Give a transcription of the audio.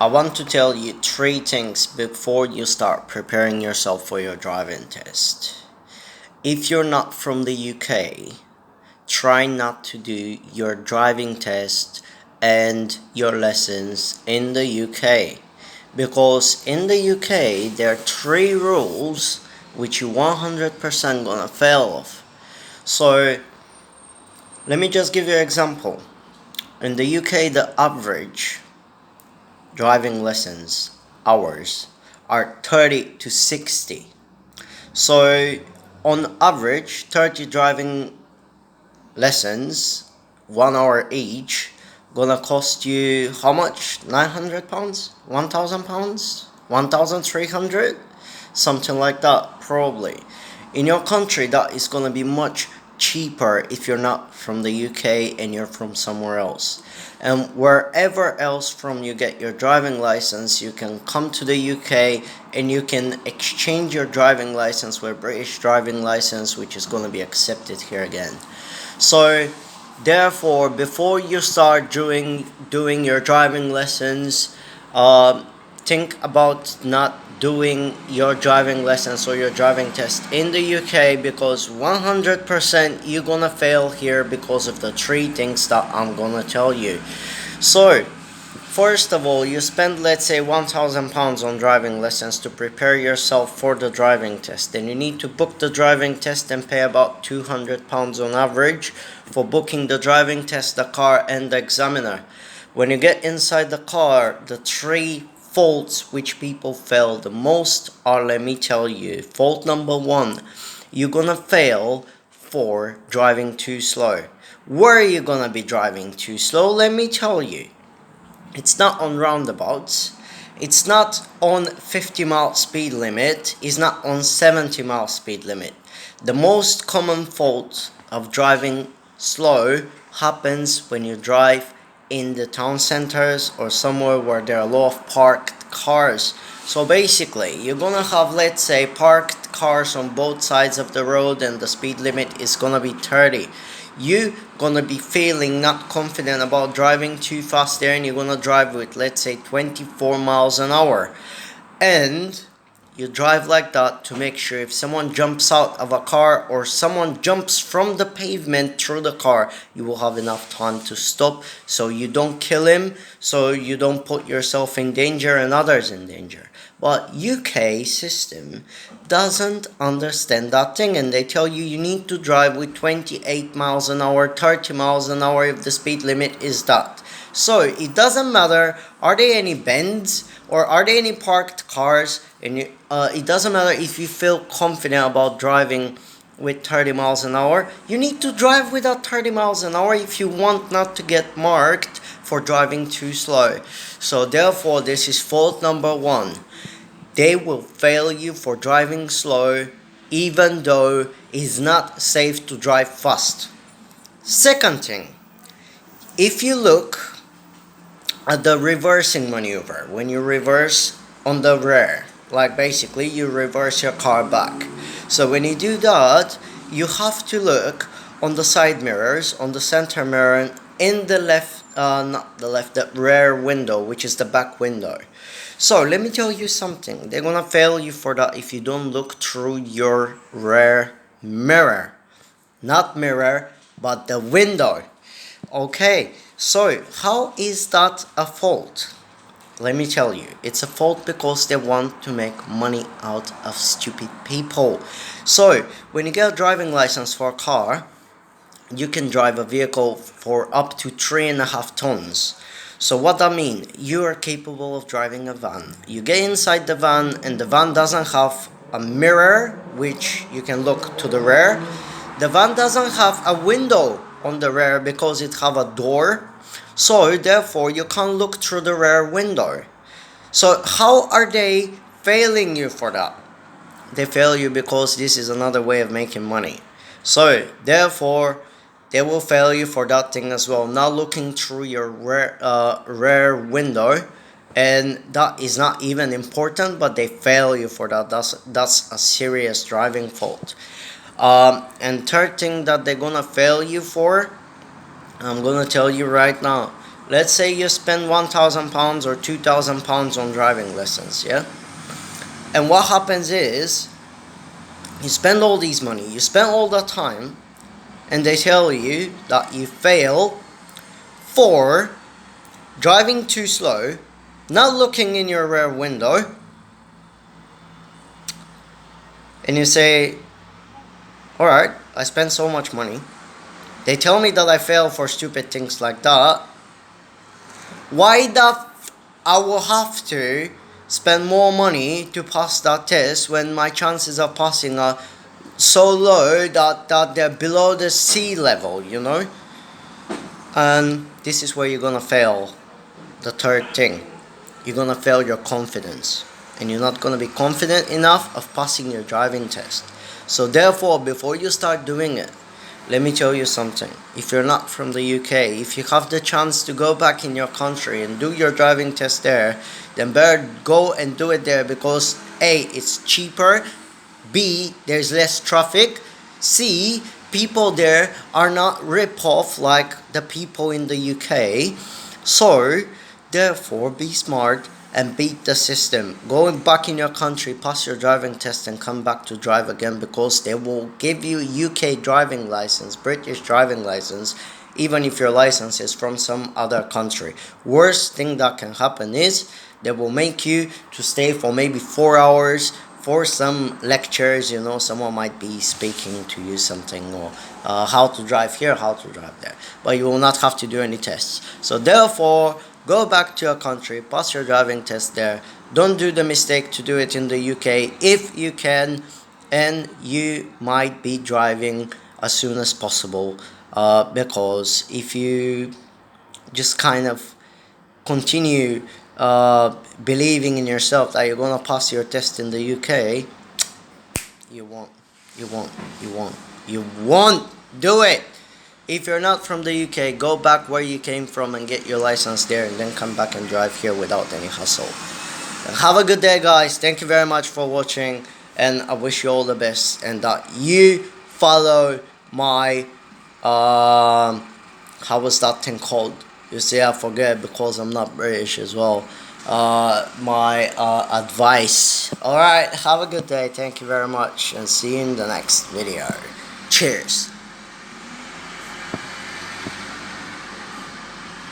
I want to tell you three things before you start preparing yourself for your driving test. If you're not from the UK, try not to do your driving test and your lessons in the UK, because in the UK there are three rules which you 100% gonna fail of. So let me just give you an example. In the UK, the average driving lessons hours are 30 to 60. So on average, 30 driving lessons, 1 hour each, gonna cost you how much? £900? £1,000? 1,300? Something like that, probably. In your country, that is gonna be much cheaper if you're not from the UK and you're from somewhere else. And wherever else from you get your driving license, you can come to the UK and you can exchange your driving license with British driving license, which is going to be accepted here again. So therefore, before you start doing your driving lessons, think about not doing your driving lessons or your driving test in the UK, because 100% you're gonna fail here because of the three things that I'm gonna tell you. So first of all, you spend, let's say, £1,000 on driving lessons to prepare yourself for the driving test. Then you need to book the driving test and pay about £200 on average for booking the driving test, the car, and the examiner. When you get inside the car, the three faults which people fail the most are, let me tell you. Fault number one, you're gonna fail for driving too slow. Where are you gonna be driving too slow? Let me tell you. It's not on roundabouts, it's not on 50-mile speed limit, it's not on 70-mile speed limit. The most common fault of driving slow happens when you drive in the town centers or somewhere where there are a lot of parked cars. So basically, you're gonna have, let's say, parked cars on both sides of the road and the speed limit is gonna be 30. You're gonna be feeling not confident about driving too fast there, and you're gonna drive with, let's say, 24 miles an hour. And you drive like that to make sure if someone jumps out of a car or someone jumps from the pavement through the car, you will have enough time to stop so you don't kill him, so you don't put yourself in danger and others in danger. But UK system doesn't understand that thing, and they tell you need to drive with 28 miles an hour, 30 miles an hour if the speed limit is that. So it doesn't matter, are there any bends or are there any parked cars, and it doesn't matter if you feel confident about driving with 30 miles an hour. You need to drive without 30 miles an hour if you want not to get marked for driving too slow. So therefore, this is fault number one. They will fail you for driving slow, even though it's not safe to drive fast. Second thing, if you look at the reversing maneuver, when you reverse on the rear, like basically you reverse your car back. So when you do that, you have to look on the side mirrors, on the center mirror, in the the rear window, which is the back window. So let me tell you something. They're gonna fail you for that if you don't look through your rear mirror. Not mirror, but the window. Okay, so how is that a fault? Let me tell you, it's a fault because they want to make money out of stupid people. So when you get a driving license for a car, you can drive a vehicle for up to 3.5 tons. So what that means, you are capable of driving a van. You get inside the van and the van doesn't have a mirror which you can look to the rear. The van doesn't have a window on the rear because it have a door. So therefore you can't look through the rear window. So how are they failing you for that? They fail you because this is another way of making money. So therefore they will fail you for that thing as well, not looking through your rear window, and that is not even important, but they fail you for that. That's a serious driving fault. And third thing that they're gonna fail you for, I'm gonna tell you right now. let's say you spend £1,000 or £2,000 on driving lessons, yeah? And what happens is, you spend all these money, you spend all that time, and they tell you that you fail for driving too slow, not looking in your rear window, and you say, alright, I spent so much money. They tell me that I fail for stupid things like that. Why I will have to spend more money to pass that test when my chances of passing are so low that they're below the sea level, you know? And this is where you're gonna fail. The third thing, you're gonna fail your confidence, and you're not gonna be confident enough of passing your driving test. So therefore, before you start doing it, let me tell you something. If you're not from the UK, if you have the chance to go back in your country and do your driving test there, then better go and do it there, because A, it's cheaper, B, there's less traffic, C, people there are not rip-off like the people in the UK. So therefore, be smart and beat the system. Going back in your country, pass your driving test and come back to drive again, because they will give you UK driving license, British driving license, even if your license is from some other country. Worst thing that can happen is they will make you to stay for maybe 4 hours for some lectures, you know, someone might be speaking to you something, or how to drive here, how to drive there, but you will not have to do any tests. So therefore, go back to your country, pass your driving test there. Don't do the mistake to do it in the UK if you can, and you might be driving as soon as possible, because if you just kind of continue believing in yourself that you're gonna pass your test in the UK, you won't, you won't, you won't do it. If you're not from the UK, go back where you came from and get your license there, and then come back and drive here without any hassle. Have a good day, guys. Thank you very much for watching, and I wish you all the best, and that you follow my how was that thing called? You see, I forget because I'm not British as well. My advice. Alright, have a good day. Thank you very much, and see you in the next video. Cheers.